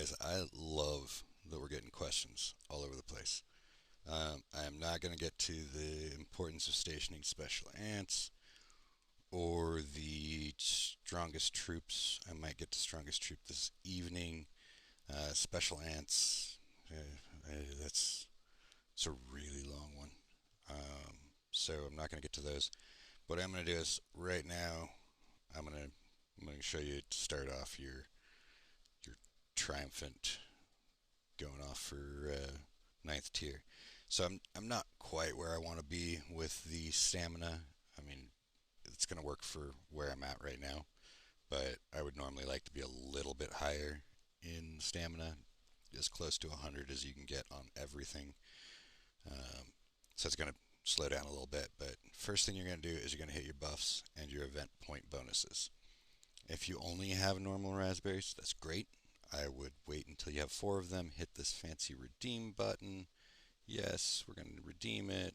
guys, I love that we're getting questions all over the place. I am not going to get to the importance of stationing special ants or the strongest troops. I might get to strongest troop this evening. Special ants, that's it's a really long one. So I'm not going to get to those. What I'm going to do is right now, I'm going to show you to start off your triumphant going off for ninth tier. So I'm not quite where I want to be with the stamina. I mean, it's going to work for where I'm at right now, but I would normally like to be a little bit higher in stamina, as close to 100 as you can get on everything. Um, so it's going to slow down a little bit, but first thing you're going to do is you're going to hit your buffs and your event point bonuses. If you only have normal raspberries, that's great. I would wait until you have four of them, hit this fancy redeem button. Yes, we're going to redeem it.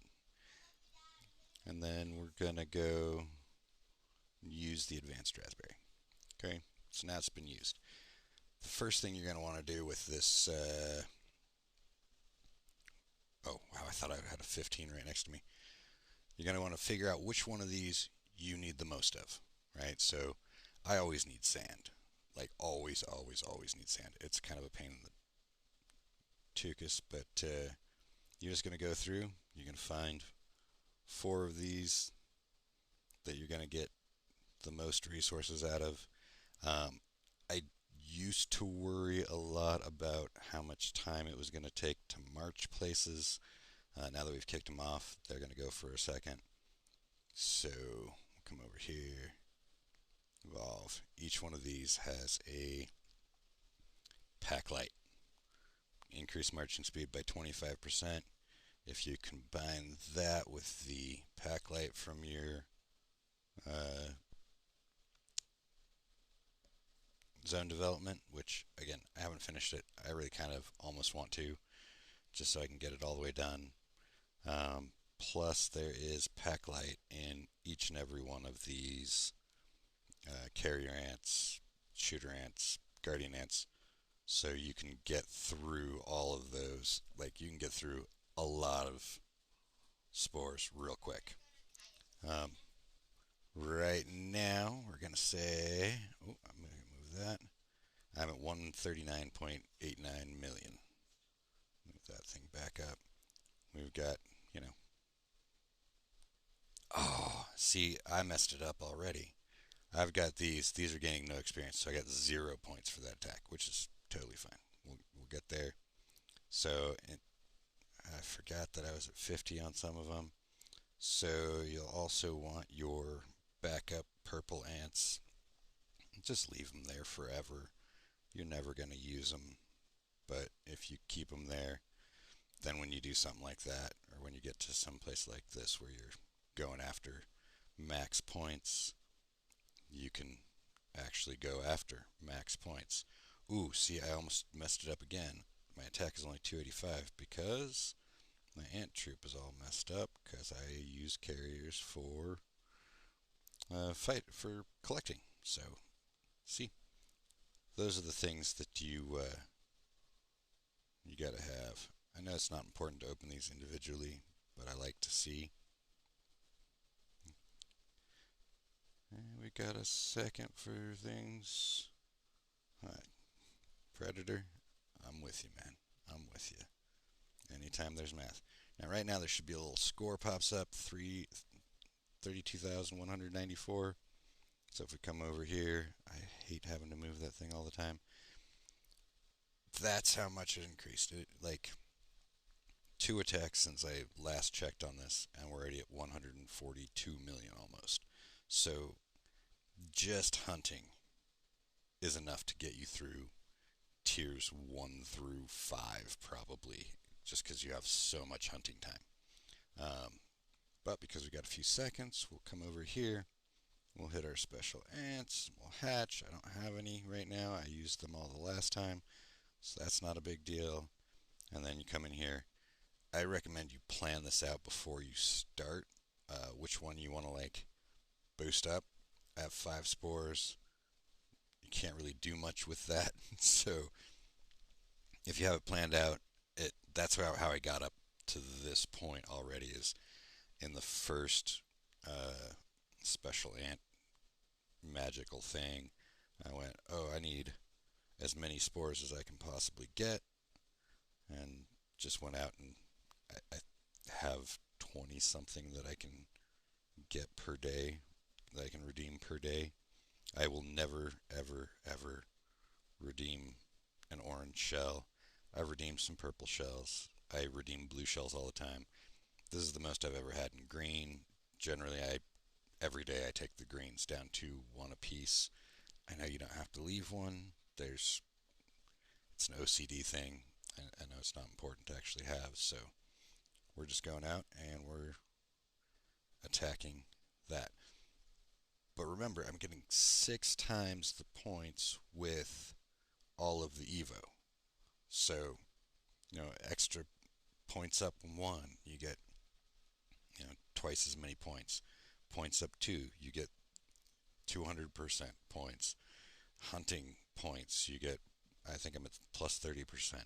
And then we're going to go use the advanced raspberry. Okay, so now it's been used. The first thing you're going to want to do with this. Oh, wow, I thought I had a 15 right next to me. You're going to want to figure out which one of these you need the most of, right? So I always need sand. Like, always, always, always need sand. It's kind of a pain in the tuchus, but you're just going to go through. You're going to find four of these that you're going to get the most resources out of. I used to worry a lot about how much time it was going to take to march places. Now that we've kicked them off, they're going to go for a second. So we'll come over here, evolve. Each one of these has a pack light. Increase marching speed by 25%. If you combine that with the pack light from your uh, zone development, which again, I haven't finished it. I really kind of almost want to, just so I can get it all the way done. Plus, there is pack light in each and every one of these carrier ants, shooter ants, guardian ants, so you can get through all of those. Like, you can get through a lot of spores real quick. Um, right now, we're going to say, oh, I'm going to move that. I'm at 139.89 million. Move that thing back up. We've got, you know, oh, see, I messed it up already. I've got these. These are gaining no experience, so I got 0 points for that attack, which is totally fine. We'll get there. So I forgot that I was at 50 on some of them. So you'll also want your backup purple ants. Just leave them there forever. You're never going to use them, but if you keep them there, then when you do something like that, or when you get to some place like this where you're going after max points, you can actually go after max points. Ooh, see, I almost messed it up again. My attack is only 285 because my ant troop is all messed up because I use carriers for fight for collecting. So, see, those are the things that you gotta have. I know it's not important to open these individually, but I like to see. And we got a second for things. Alright, Predator, I'm with you, man. I'm with you. Anytime there's math. Now, right now, there should be a little score pops up 32,194. So if we come over here, I hate having to move that thing all the time. That's how much it increased. It, like, two attacks since I last checked on this, and we're already at 142 million almost. So just hunting is enough to get you through tiers 1 through 5, probably, just because you have so much hunting time. Um, but because we got a few seconds, we'll come over here. We'll hit our special ants. We'll hatch. I don't have any right now. I used them all the last time, so that's not a big deal. And then you come in here. I recommend you plan this out before you start. Which one you want to like boost up. I have 5 spores. You can't really do much with that, so If you have it planned out, that's how I got up to this point already. Is in the first uh, special ant magical thing. I went, oh, I need as many spores as I can possibly get, and just went out and I have 20 something that I can get per day, that I can redeem per day. I will never, ever, ever redeem an orange shell. I've redeemed some purple shells. I redeem blue shells all the time. This is the most I've ever had in green. Generally, I every day I take the greens down to one apiece. I know you don't have to leave one. It's an OCD thing. I know it's not important to actually have, so we're just going out and we're attacking that. But remember, I'm getting 6 times the points with all of the Evo. So, extra points up one, you get, twice as many points. Points up two, you get 200% points. Hunting points, you get, I think I'm at plus 30%.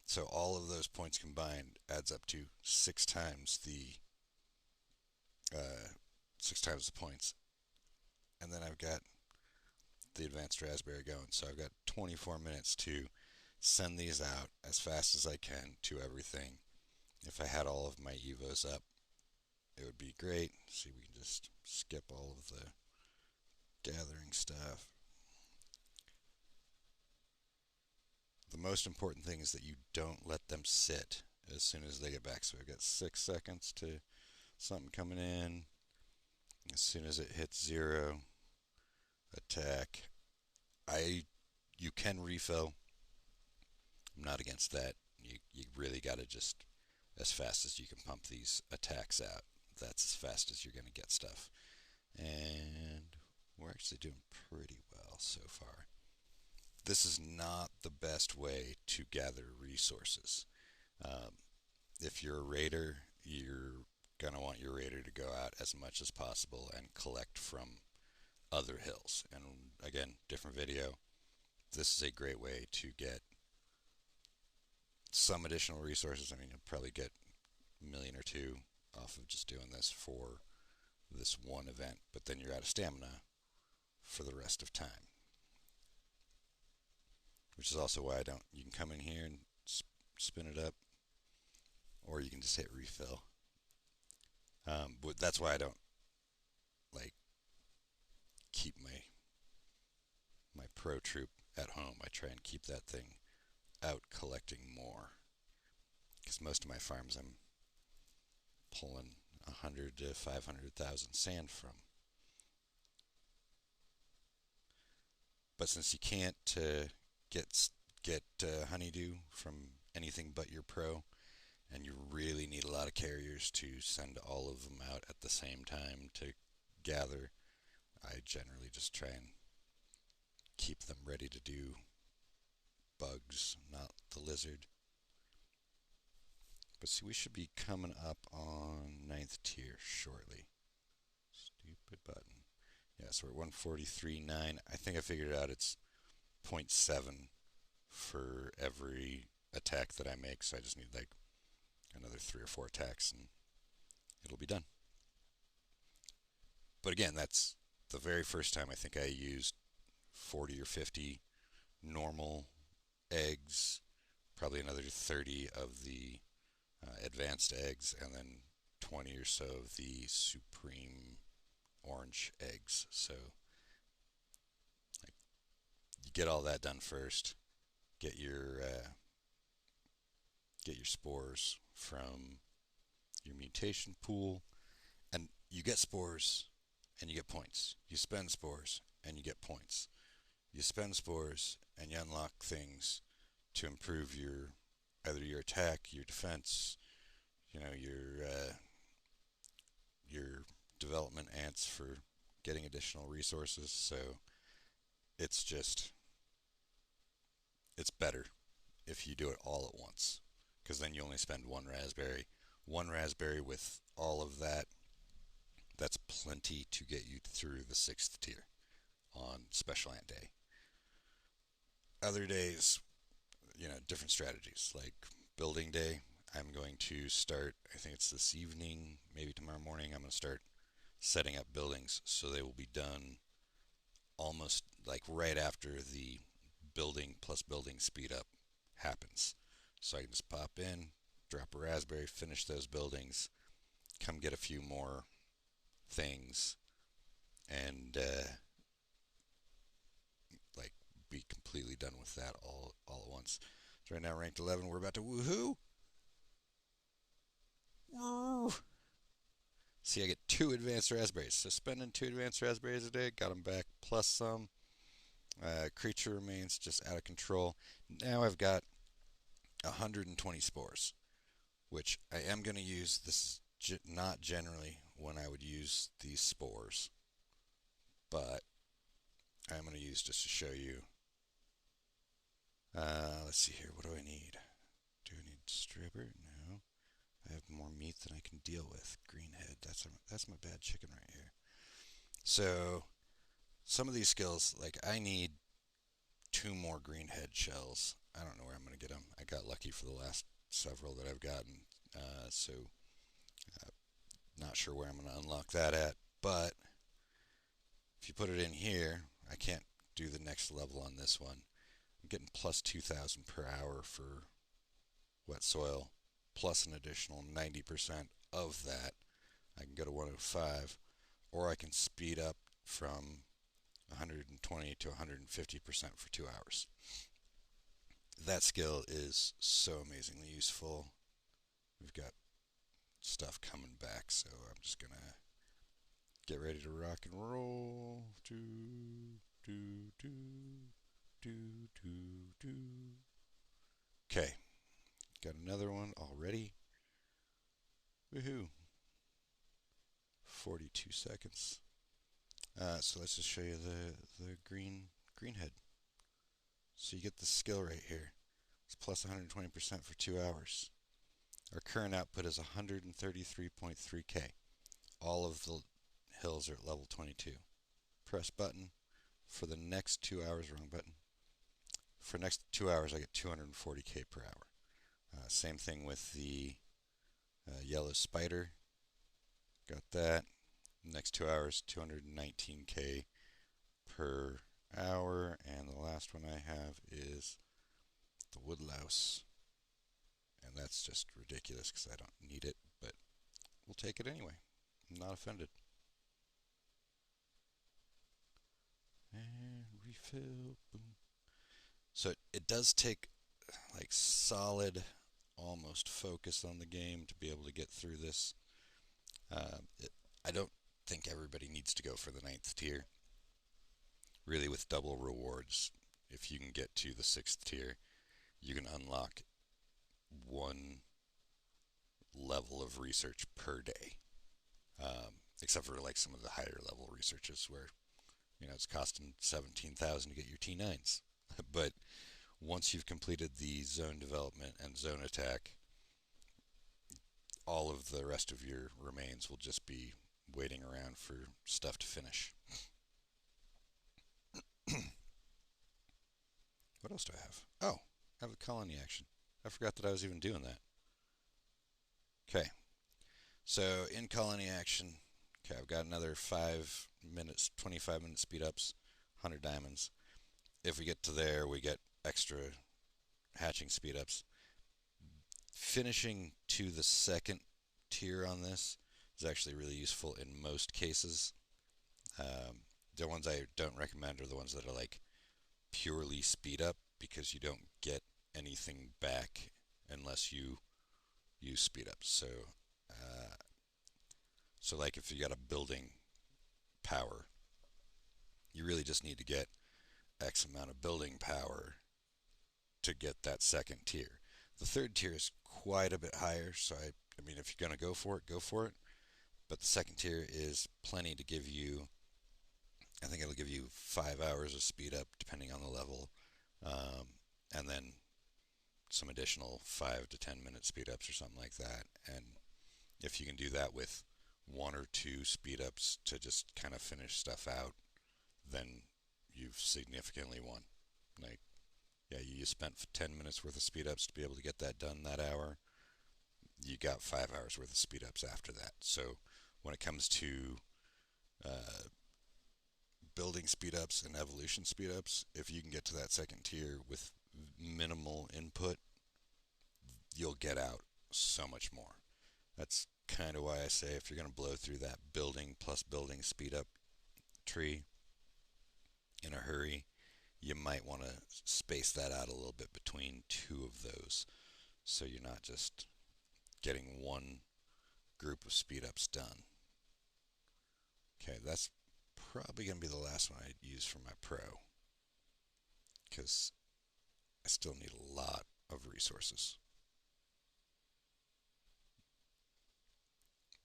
So all of those points combined adds up to uh, 6 times the points. And then I've got the advanced raspberry going. So I've got 24 minutes to send these out as fast as I can to everything. If I had all of my Evos up, it would be great. See, we can just skip all of the gathering stuff. The most important thing is that you don't let them sit as soon as they get back. So we've got 6 seconds to something coming in. As soon as it hits zero, attack. I You can refill. I'm not against that. You really got to just, as fast as you can pump these attacks out, that's as fast as you're going to get stuff. And we're actually doing pretty well so far. This is not the best way to gather resources. Um, if you're a raider, you're going to want your raider to go out as much as possible and collect from other hills. And again, different video. This is a great way to get some additional resources. I mean, you'll probably get a million or two off of just doing this for this one event, but then you're out of stamina for the rest of time. Which is also why I don't. You can come in here and spin it up, or you can just hit refill. But that's why I don't like keep my pro troop at home. I try and keep that thing out collecting more, because most of my farms I'm pulling 100 to 500,000 sand from. But since you can't get honeydew from anything but your pro, and you really need a lot of carriers to send all of them out at the same time to gather, I generally just try and keep them ready to do bugs, not the lizard. But see, we should be coming up on ninth tier shortly. Stupid button. Yeah, so we're at 143.9. I think I figured it out. It's zero point 0.7 for every attack that I make, so I just need like another 3 or 4 attacks and it'll be done. But again, that's the very first time I think I used 40 or 50 normal eggs, probably another 30 of the advanced eggs, and then 20 or so of the supreme orange eggs. So like, you get all that done first. Get your uh, get your spores from your mutation pool, and you get spores and you get points. You spend spores and you get points. You spend spores and you unlock things to improve your either your attack, your defense, your development ants for getting additional resources. So it's just it's better if you do it all at once, because then you only spend one raspberry. One raspberry with all of that, that's plenty to get you through the 6th tier on Special Ant Day. Other days, different strategies. Like building day, I'm going to start, I think it's this evening, maybe tomorrow morning, I'm going to start setting up buildings so they will be done almost like right after the building plus building speed up happens. So I can just pop in, drop a raspberry, finish those buildings, come get a few more things, and like be completely done with that all at once. So right now ranked 11, we're about to woohoo. Woo! See, I get 2 advanced raspberries. So spending 2 advanced raspberries a day, got them back plus some. Creature remains just out of control. Now I've got 120 spores, which I am going to use. This is not generally when I would use these spores, but I'm going to use just to show you. Let's see here. What do I need? Do I need stripper? No. I have more meat than I can deal with. Greenhead. That's my bad chicken right here. So some of these skills, like I need 2 more greenhead shells. I don't know where I'm going to get them. I got lucky for the last several that I've gotten. So not sure where I'm going to unlock that at. But if you put it in here, I can't do the next level on this one. I'm getting plus 2,000 per hour for wet soil, plus an additional 90% of that. I can go to 105, or I can speed up from 120 to 150% for 2 hours. That skill is so amazingly useful. We've got stuff coming back, so I'm just gonna get ready to rock and roll. Do do do do do do. Okay, got another one already. Woohoo! 42 seconds. So let's just show you the green head. So you get the skill right here. It's plus 120% for 2 hours. Our current output is 133.3k. All of the hills are at level 22. Press button for the next 2 hours. Wrong button. For next 2 hours, I get 240k per hour. Same thing with the yellow spider. Got that. Next 2 hours, 219k per hour. And the last one I have is the woodlouse. And that's just ridiculous because I don't need it, but we'll take it anyway. I'm not offended. And refill. Boom. So it does take like solid, almost focus on the game to be able to get through this. I don't think everybody needs to go for the 9th tier. Really, with double rewards, if you can get to the 6th tier, you can unlock 1 level of research per day. Except for like some of the higher level researches where it's costing 17,000 to get your T9s. But once you've completed the zone development and zone attack, all of the rest of your remains will just be waiting around for stuff to finish. What else do I have? Oh, I have a colony action. I forgot that I was even doing that. Okay, so in colony action, okay, I've got another 5 minutes, 25 minute speed ups, 100 diamonds. If we get to there, we get extra hatching speed ups. Finishing to the 2nd tier on this is actually really useful in most cases. The ones I don't recommend are the ones that are like purely speed up because you don't get anything back unless you use speed ups. So like if you got a building power, you really just need to get X amount of building power to get that 2nd tier. The 3rd tier is quite a bit higher, so I mean, if you're gonna go for it, go for it. But the 2nd tier is plenty to give you. I think it'll give you 5 hours of speed up depending on the level, and then some additional 5 to 10 minute speed ups or something like that. And if you can do that with 1 or 2 speed ups to just kind of finish stuff out, then you've significantly won. Like Yeah, you spent 10 minutes worth of speed ups to be able to get that done that hour. You got 5 hours worth of speed ups after that. So when it comes to uh, building speed ups and evolution speed ups, if you can get to that second tier with minimal input, you'll get out so much more. That's kind of why I say if you're going to blow through that building plus building speed up tree in a hurry, you might want to space that out a little bit between two of those so you're not just getting one group of speed ups done. Okay, that's probably going to be the last one I use for my pro because I still need a lot of resources.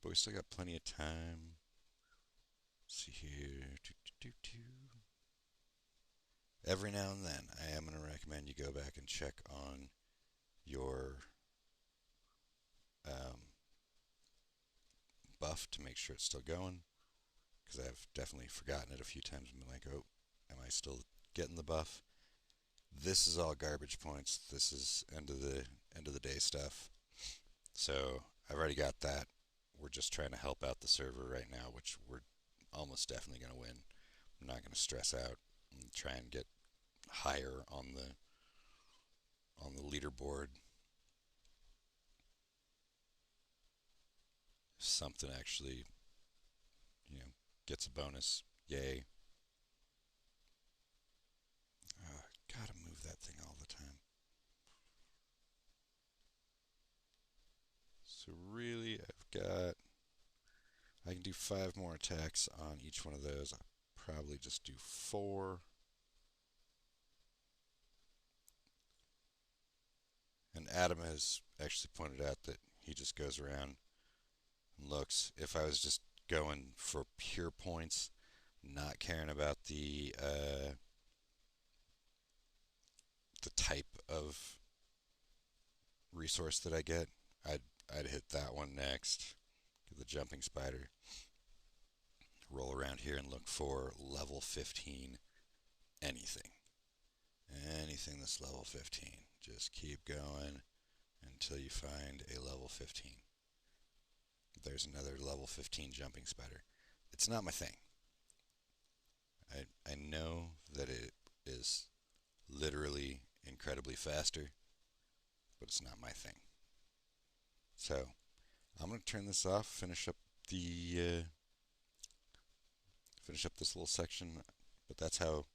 But we still got plenty of time. Let's see here. Every now and then, I am going to recommend you go back and check on your um, buff to make sure it's still going. Because I've definitely forgotten it a few times and been like, oh, am I still getting the buff? This is all garbage points. This is end of the day stuff. So I've already got that. We're just trying to help out the server right now, which we're almost definitely going to win. I'm not going to stress out and try and get higher on the leaderboard. If something actually, gets a bonus, yay. Gotta move that thing all the time. So really, I can do 5 more attacks on each one of those. I'll probably just do 4. And Adam has actually pointed out that he just goes around and looks. If I was just going for pure points, not caring about the type of resource that I get, I'd hit that one next. Get the jumping spider. Roll around here and look for level 15 anything. Anything that's level 15. Just keep going until you find a level 15. There's another level 15 jumping spider. It's not my thing. I know that it is literally incredibly faster, but it's not my thing. So I'm gonna turn this off. Finish up this little section. But that's how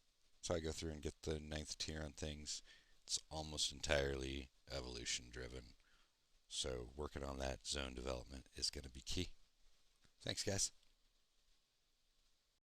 I go through and get the ninth tier on things. It's almost entirely evolution driven. So working on that zone development is going to be key. Thanks, guys.